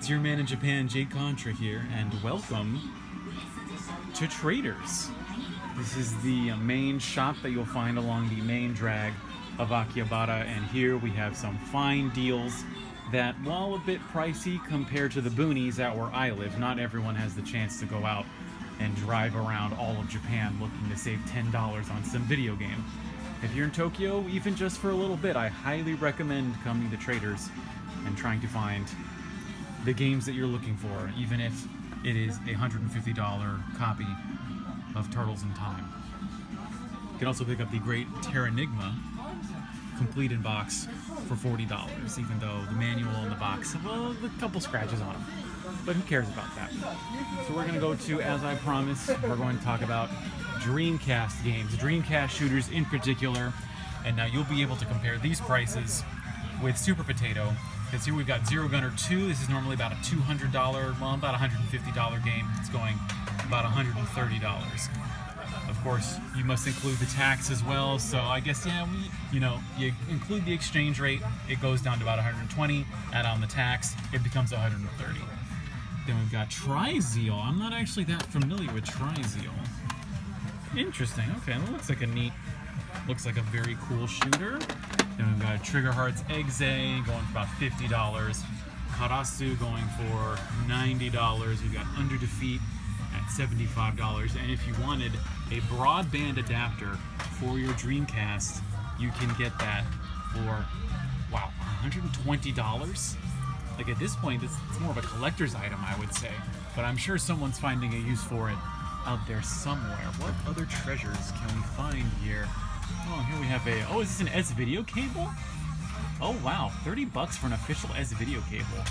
It's your man in Japan, Jake Contra here, and welcome to Traders. This is the main shop that you'll find along the main drag of Akihabara, and here we have some fine deals that, while a bit pricey compared to the boonies out where I live, not everyone has the chance to go out and drive around all of Japan looking to save $10 on some video game. If you're in Tokyo, even just for a little bit, I highly recommend coming to Traders and trying to find the games that you're looking for, even if it is a $150 copy of Turtles in Time. You can also pick up the great Terranigma complete in box for $40, even though the manual in the box, well, a couple scratches on them. But who cares about that? So we're going to go to, as I promised, we're going to talk about Dreamcast games, Dreamcast shooters in particular, and now you'll be able to compare these prices with Super Potato. Because here we've got Zero Gunner 2. This is normally about a $200, well, about $150 game. It's going about $130. Of course, you must include the tax as well. So I guess, yeah, you include the exchange rate, it goes down to about 120. Add on the tax, it becomes 130. Then we've got Trizeal. I'm not actually that familiar with Trizeal. Interesting. Okay, that looks like a very cool shooter. Then we've got Trigger Hearts Exe going for about $50. Karasu going for $90. We've got Under Defeat at $75. And if you wanted a broadband adapter for your Dreamcast, you can get that for, wow, $120? Like at this point, it's more of a collector's item, I would say. But I'm sure someone's finding a use for it out there somewhere. What other treasures can we find here? Oh, here we have is this an S-Video cable? Oh wow, $30 for an official S-Video cable.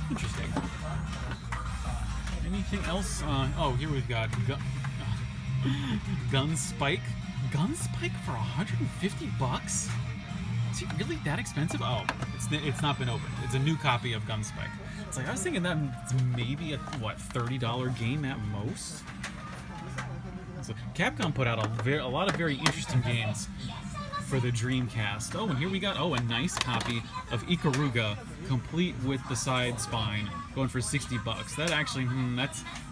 Interesting. Anything else? Here we've got Gunspike. Gunspike for $150? Is it really that expensive? Oh, it's not been opened. It's a new copy of Gunspike. It's like, I was thinking that it's maybe a, $30 game at most? So Capcom put out a lot of very interesting games for the Dreamcast. Oh, and here we got, a nice copy of Ikaruga, complete with the side spine, going for $60. That actually,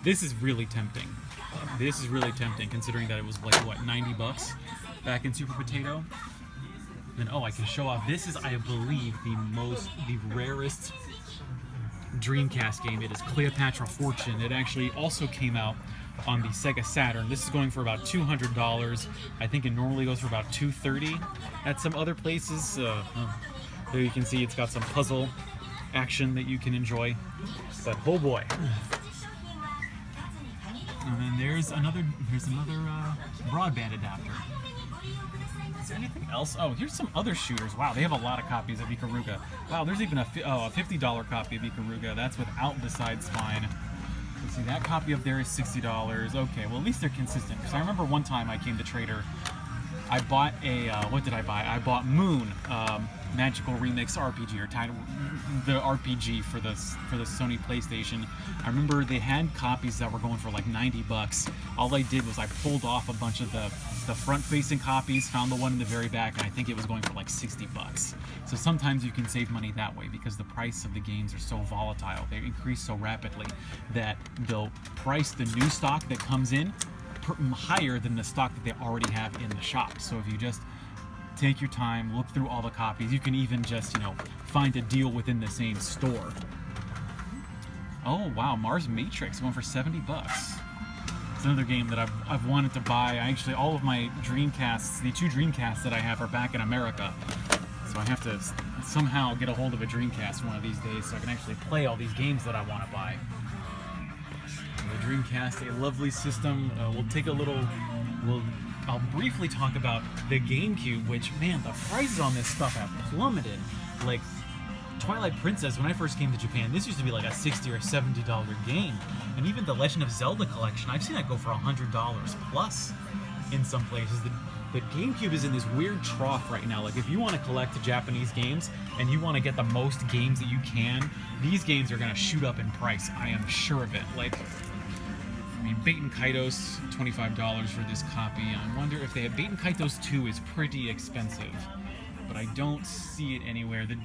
this is really tempting. This is really tempting, considering that it was like, $90 back in Super Potato? And I can show off. This is, I believe, the rarest Dreamcast game. It is Cleopatra Fortune. It actually also came out on the Sega Saturn. This is going for about $200. I think it normally goes for about $230 at some other places. There you can see it's got some puzzle action that you can enjoy. But oh boy. And then here's another broadband adapter. Is there anything else? Oh, here's some other shooters. Wow, they have a lot of copies of Ikaruga. Wow, there's even a $50 copy of Ikaruga. That's without the side spine. See, that copy up there is $60. Okay, well, at least they're consistent. Because I remember one time I came to Trader, I bought what did I buy? I bought Moon, Magical Remix RPG, or the RPG for the Sony PlayStation. I remember they had copies that were going for like $90. All I did was I pulled off a bunch of the front-facing copies, found the one in the very back, and I think it was going for like $60. So sometimes you can save money that way because the price of the games are so volatile. They increase so rapidly that they'll price the new stock that comes in higher than the stock that they already have in the shop. So if you just take your time, look through all the copies, you can even just, find a deal within the same store. Oh wow, Mars Matrix going for $70. It's another game that I've wanted to buy. All of my Dreamcasts, the 2 Dreamcasts that I have, are back in America. So I have to somehow get a hold of a Dreamcast one of these days so I can actually play all these games that I want to buy. The Dreamcast, a lovely system. I'll briefly talk about the Gamecube, which, man, the prices on this stuff have plummeted. Like, Twilight Princess, when I first came to Japan, this used to be like a $60 or $70 game. And even the Legend of Zelda collection, I've seen that go for $100 plus in some places. The GameCube is in this weird trough right now. Like, if you want to collect Japanese games and you want to get the most games that you can, these games are going to shoot up in price. I am sure of it. Like, Baten Kaitos, $25 for this copy. I wonder if they have... Baten Kaitos 2 is pretty expensive. But but I don't see it anywhere. The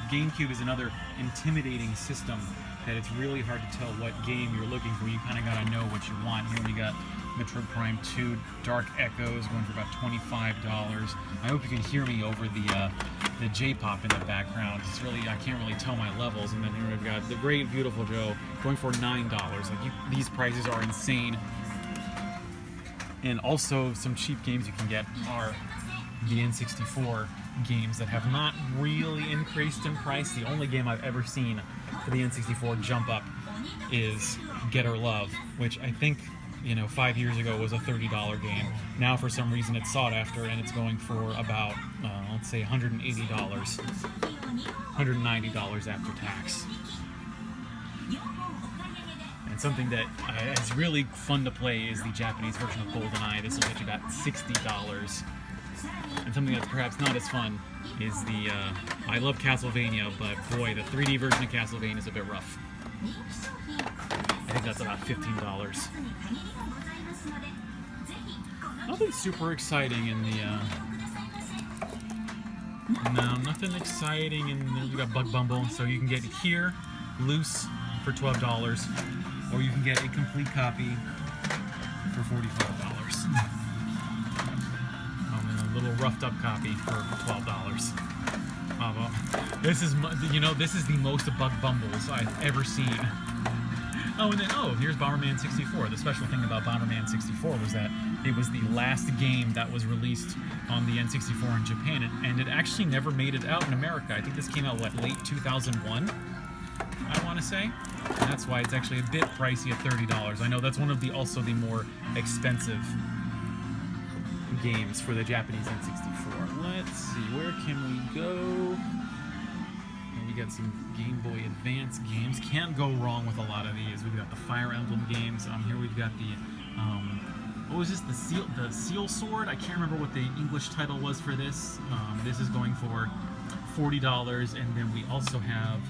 GameCube is another intimidating system that it's really hard to tell what game you're looking for. You kind of got to know what you want. Here we got Metroid Prime 2 Dark Echoes going for about $25. I hope you can hear me over the J-pop in the background. It's really, I can't really tell my levels. And then here we've got The Great Beautiful Joe going for $9. Like these prices are insane. And also some cheap games you can get are the N64 games that have not really increased in price. The only game I've ever seen for the N64 jump up is Get or Love, which I think, 5 years ago was a $30 game. Now for some reason it's sought after and it's going for about, let's say $180, $190 after tax. And something that is really fun to play is the Japanese version of GoldenEye. This will get you about $60. And something that's perhaps not as fun is the, I love Castlevania, but boy, the 3D version of Castlevania is a bit rough. I think that's about $15. Nothing super exciting in the, no, nothing exciting in, we got Bug Bumble, so you can get here, loose, for $12, or you can get a complete copy for $45. And a little roughed up copy for $12. Well, this is the most Bug Bumbles I've ever seen. Oh, and then, here's Bomberman 64. The special thing about Bomberman 64 was that it was the last game that was released on the N64 in Japan, and it actually never made it out in America. I think this came out, late 2001, I want to say. And that's why it's actually a bit pricey at $30. I know that's one of the more expensive games for the Japanese N64. Let's see, where can we go? We got some Game Boy Advance games. Can't go wrong with a lot of these. We've got the Fire Emblem games. Here we've got the, what was this? The Seal Sword? I can't remember what the English title was for this. This is going for $40, and then we also have,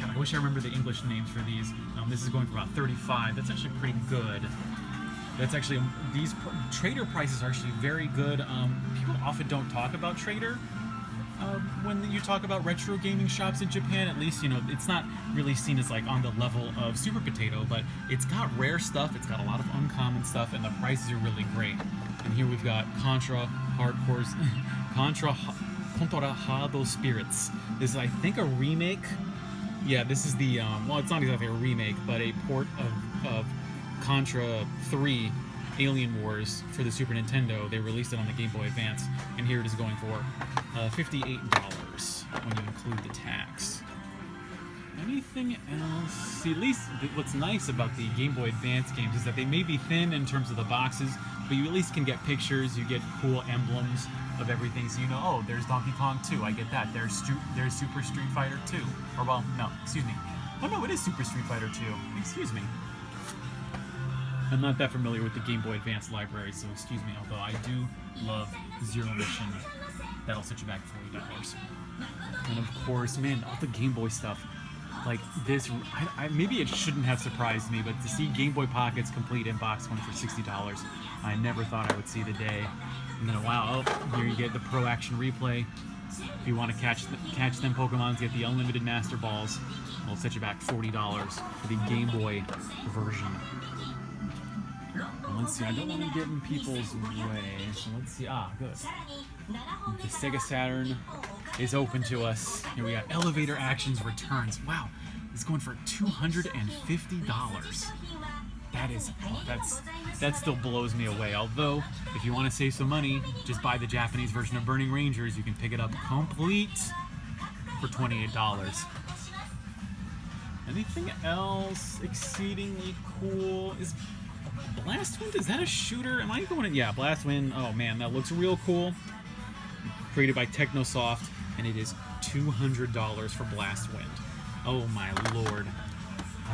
God, I wish I remember the English names for these. This is going for about $35. That's actually pretty good. That's actually, these trader prices are actually very good. People often don't talk about trader. When you talk about retro gaming shops in Japan, at least, it's not really seen as on the level of Super Potato, but it's got rare stuff, it's got a lot of uncommon stuff, and the prices are really great. And here we've got Contra Hardo Spirits. This is, I think, a remake. Yeah, this is the, well, it's not exactly a remake, but a port of Contra 3 Alien Wars for the Super Nintendo. They released it on the Game Boy Advance, and here it is going for $58 when you include the tax. Anything else? See, at least what's nice about the Game Boy Advance games is that they may be thin in terms of the boxes, but you at least can get pictures, you get cool emblems of everything, so oh, there's Donkey Kong 2, I get that. There's Super Street Fighter 2. Or, well, no, excuse me. Oh no, it is Super Street Fighter 2. Excuse me. I'm not that familiar with the Game Boy Advance library, so excuse me, although I do love Zero Mission. That'll set you back $40. And of course, man, all the Game Boy stuff, this, maybe it shouldn't have surprised me, but to see Game Boy Pocket's complete in box going for $60, I never thought I would see the day. And then, wow, here you get the Pro Action Replay. If you want to catch them Pokemons, get the Unlimited Master Balls. It'll set you back $40 for the Game Boy version. Let's see, I don't want to get in people's way, so let's see. Good. The Sega Saturn is open to us. Here we got Elevator Actions Returns. Wow, it's going for $250. That is, that still blows me away. Although, if you want to save some money, just buy the Japanese version of Burning Rangers. You can pick it up complete for $28. Anything else exceedingly cool? Is Blast Wind, is that a shooter? Am I going in? Yeah, Blast Wind. Oh man, that looks real cool. Created by Technosoft, and it is $200 for Blast Wind. Oh my lord.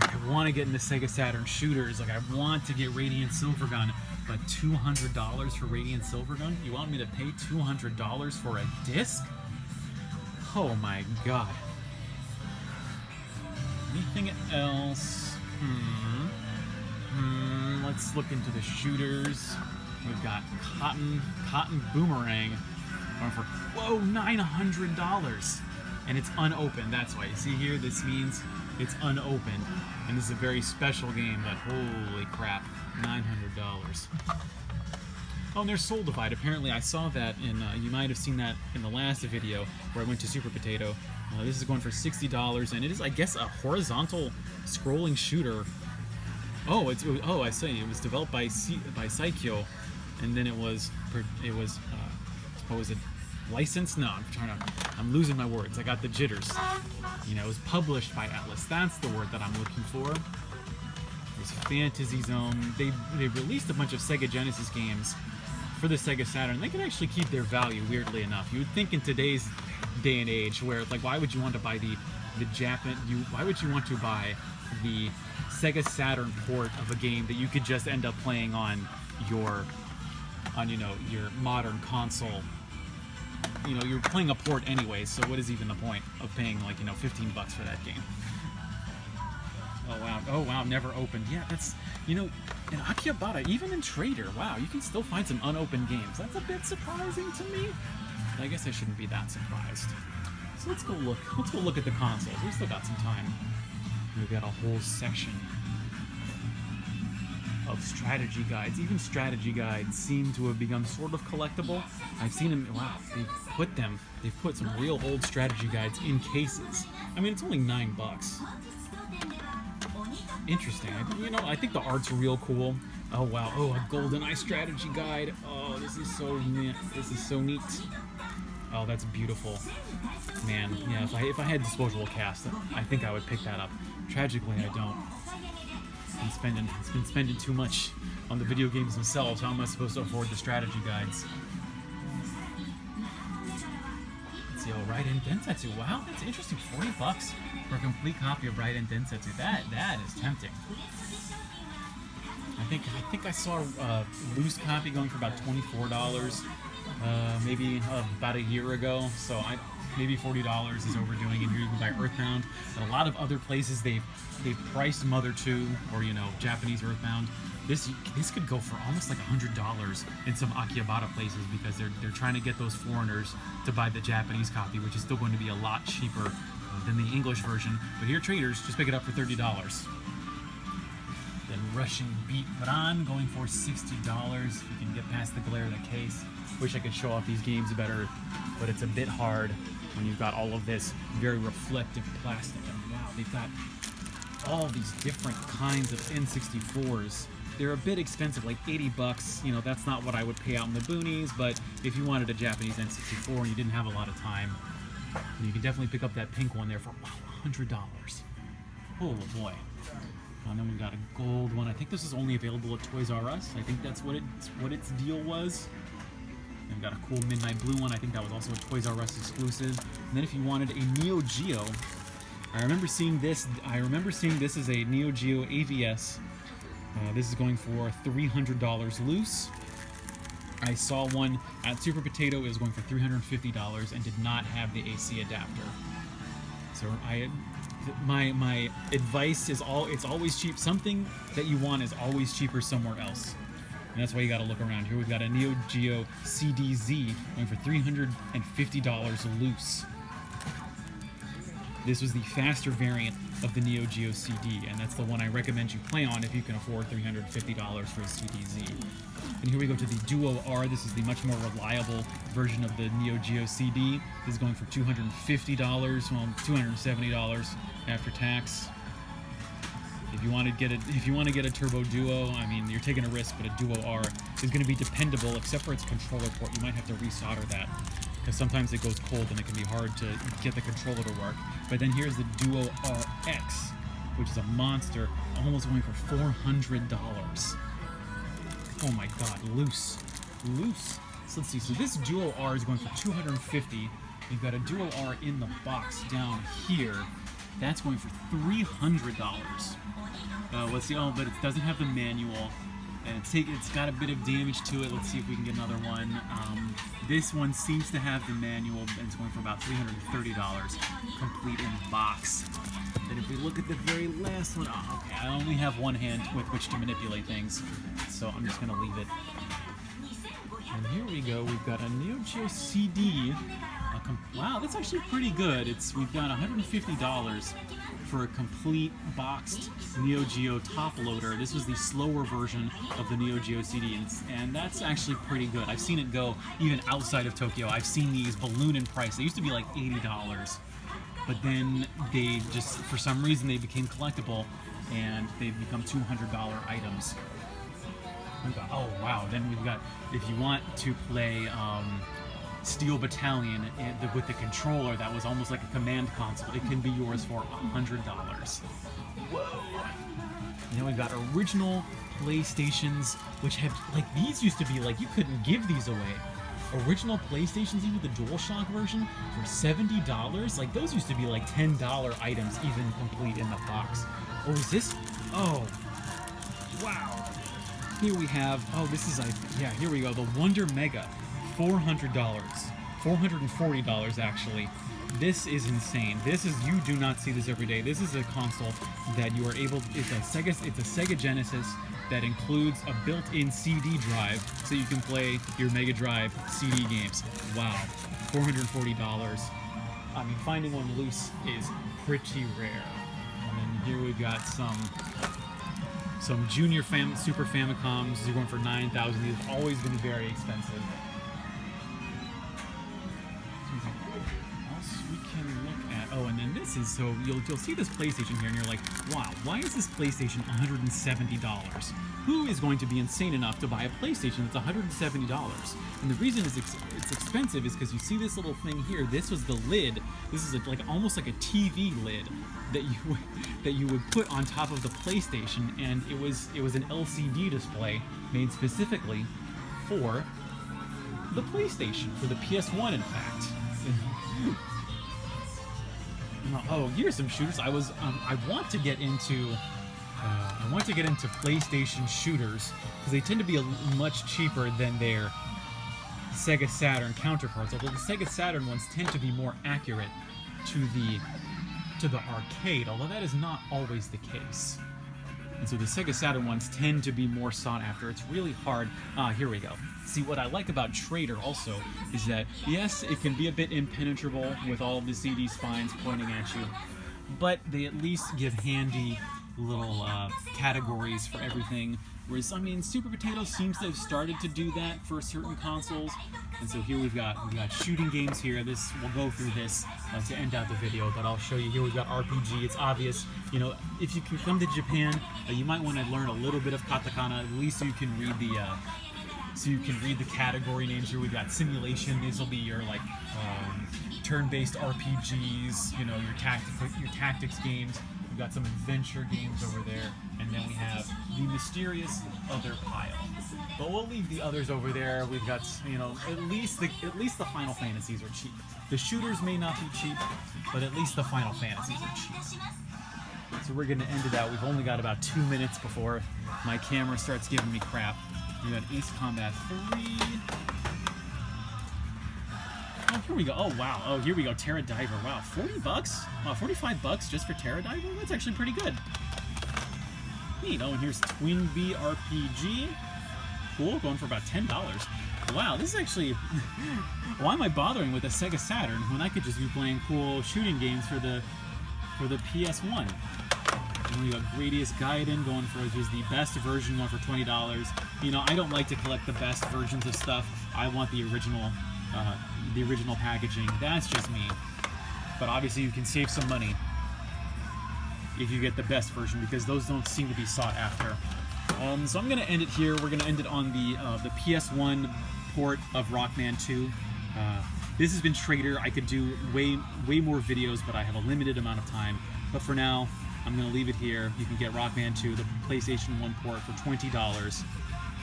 I want to get into Sega Saturn shooters. I want to get Radiant Silvergun, but $200 for Radiant Silvergun? You want me to pay $200 for a disc? Oh my god. Anything else? Let's look into the shooters. We've got Cotton Boomerang. Going for, whoa, $900. And it's unopened. That's why. You see here, this means it's unopened. And this is a very special game, but holy crap, $900. Oh, and there's Soul Divide. Apparently, I saw that in, you might have seen that in the last video where I went to Super Potato. This is going for $60, and it is, I guess, a horizontal scrolling shooter. Oh, oh, I see. It was developed by Saikyo, and then it was what was it? Licensed? No, I'm losing my words. I got the jitters. You know, it was published by Atlas. That's the word that I'm looking for. It was Fantasy Zone. They released a bunch of Sega Genesis games for the Sega Saturn. They can actually keep their value, weirdly enough. You would think in today's day and age, where like, why would you want to buy why would you want to buy the Sega Saturn port of a game that you could just end up playing on your modern console? You know, you're playing a port anyway, so what is even the point of paying, like, $15 for that game? Oh wow, never opened. Yeah, that's, in Akihabara, even in Trader, wow, you can still find some unopened games. That's a bit surprising to me. But I guess I shouldn't be that surprised. So let's go look at the consoles. We still got some time. We've got a whole section of strategy guides. Even strategy guides seem to have become sort of collectible. I've seen them, wow, they've put some real old strategy guides in cases. I mean, it's only $9. Interesting. I think the art's real cool. Oh wow, oh, a GoldenEye strategy guide. Oh, this is so neat. Oh, that's beautiful. Man, yeah, if I had disposable cash, I think I would pick that up. Tragically, I don't. It's been spending too much on the video games themselves. How am I supposed to afford the strategy guides? Let's see, oh, Raiden Densetsu. Wow, that's interesting. $40 for a complete copy of Raiden Densetsu. That is tempting. I think I saw a loose copy going for about $24, maybe about a year ago. So maybe $40 is overdoing it. Here you can buy Earthbound. At a lot of other places, they've priced Mother 2 or Japanese Earthbound. This could go for almost like $100 in some Akihabara places because they're trying to get those foreigners to buy the Japanese copy, which is still going to be a lot cheaper than the English version. But here, traders, just pick it up for $30. Then Rushing Beat Ran going for $60. If you can get past the glare of the case. Wish I could show off these games better, but it's a bit hard when you've got all of this very reflective plastic. And wow, they've got all these different kinds of N64s. They're a bit expensive, like $80. That's not what I would pay out in the boonies, but if you wanted a Japanese N64 and you didn't have a lot of time, you can definitely pick up that pink one there for, wow, $100. Oh boy. And then we've got a gold one. I think this is only available at Toys R Us. I think that's what its deal was. And we've got a cool Midnight Blue one. I think that was also a Toys R Us exclusive. And then if you wanted a Neo Geo, I remember seeing this as a Neo Geo AVS. This is going for $300 loose. I saw one at Super Potato. It was going for $350 and did not have the AC adapter. So my advice is it's always cheap. Something that you want is always cheaper somewhere else. And that's why you got to look around. Here we've got a Neo Geo CDZ going for $350 loose. This was the faster variant of the Neo Geo CD, and that's the one I recommend you play on if you can afford $350 for a CDZ. And here we go to the Duo R. This is the much more reliable version of the Neo Geo CD. This is going for $250, well, $270 after tax. If you want to get a Turbo Duo, I mean, you're taking a risk, but a Duo R is going to be dependable, except for its controller port. You might have to resolder that, because sometimes it goes cold and it can be hard to get the controller to work. But then here's the Duo RX, which is a monster, almost going for $400. Oh my god, loose. So let's see, so this Duo R is going for $250. You've got a Duo R in the box down here. That's going for $300. Let's see, oh, but it doesn't have the manual. And it's got a bit of damage to it. Let's see if we can get another one. This one seems to have the manual, and it's going for about $330, complete in box. And if we look at the very last one, oh, okay, I only have one hand with which to manipulate things, so I'm just going to leave it. And here we go. We've got a Neo Geo CD. Wow, that's actually pretty good. We've got $150 for a complete boxed Neo Geo top loader. This was the slower version of the Neo Geo CD, and that's actually pretty good. I've seen it go even outside of Tokyo. I've seen these balloon in price. They used to be like $80, but then they just, for some reason, they became collectible, and they've become $200 items. Oh wow, then we've got, if you want to play Steel Battalion with the controller that was almost like a command console, it can be yours for $100. Whoa! Now we've got original PlayStations, which have, like, these used to be, like, you couldn't give these away. Original PlayStations, even the DualShock version, for $70? Like, those used to be like $10 items, even complete in the box. Oh, is this? Oh, wow. Here we have, oh, this is, yeah, here we go, the Wonder Mega, $400, $440 actually. This is insane. This is, you do not see this every day. This is a console that you are able, it's a Sega Genesis that includes a built-in CD drive, so you can play your Mega Drive CD games. Wow, $440. I mean, finding one loose is pretty rare. And then here we've got some Junior Super Famicoms. These are going for $9,000. These have always been very expensive. Oh, and then this is, so you'll see this PlayStation here, and you're like, wow, why is this PlayStation $170? Who is going to be insane enough to buy a PlayStation that's $170? And the reason it's expensive is because you see this little thing here. This was the lid. This is like almost like a TV lid that you would put on top of the PlayStation, and it was an LCD display made specifically for the PlayStation, for the PS1, in fact. Oh, here's some shooters. I want to get into PlayStation shooters because they tend to be much cheaper than their Sega Saturn counterparts. Although the Sega Saturn ones tend to be more accurate to the arcade, although that is not always the case. And so the Sega Saturn ones tend to be more sought after. It's really hard. Here we go. See, what I like about Trader also is that, yes, it can be a bit impenetrable with all of the CD spines pointing at you, but they at least give handy little categories for everything. Whereas, I mean, Super Potato seems to have started to do that for certain consoles. And so here we've got shooting games here. We'll go through this to end out the video, but I'll show you. Here we've got RPG. It's obvious, you know, if you can come to Japan, you might want to learn a little bit of katakana, at least so you can read the category names. Here we've got simulation. These will be your like turn-based RPGs, you know, your tactics games. We've got some adventure games over there, and then we have the mysterious other pile. But we'll leave the others over there. We've got, you know, at least the Final Fantasies are cheap. The shooters may not be cheap, but at least the Final Fantasies are cheap. So we're going to end it out. We've only got about 2 minutes before my camera starts giving me crap. We got Ace Combat 3. Oh, here we go. Oh, wow. Oh, here we go. Terra Diver. Wow, $40? Wow, $45 just for Terra Diver? That's actually pretty good. Neat. Oh, and here's Twin Bee RPG. Cool, going for about $10. Wow, this is actually... Why am I bothering with a Sega Saturn when I could just be playing cool shooting games for the PS1? And we got Gradius Gaiden going for just the best version, going for $20. You know, I don't like to collect the best versions of stuff. I want the original packaging. That's just me. But obviously you can save some money if you get the best version, because those don't seem to be sought after. So I'm going to end it here. We're going to end it on the PS1 port of Rockman 2. This has been Trader. I could do way more videos, but I have a limited amount of time. But for now, I'm going to leave it here. You can get Rockman 2, the PlayStation 1 port, for $20.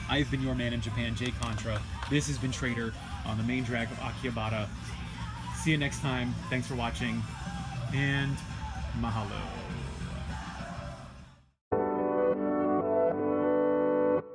I've been your man in Japan, Jay Contra. This has been Trader on the main drag of Akihabara. See you next time. Thanks for watching, and mahalo.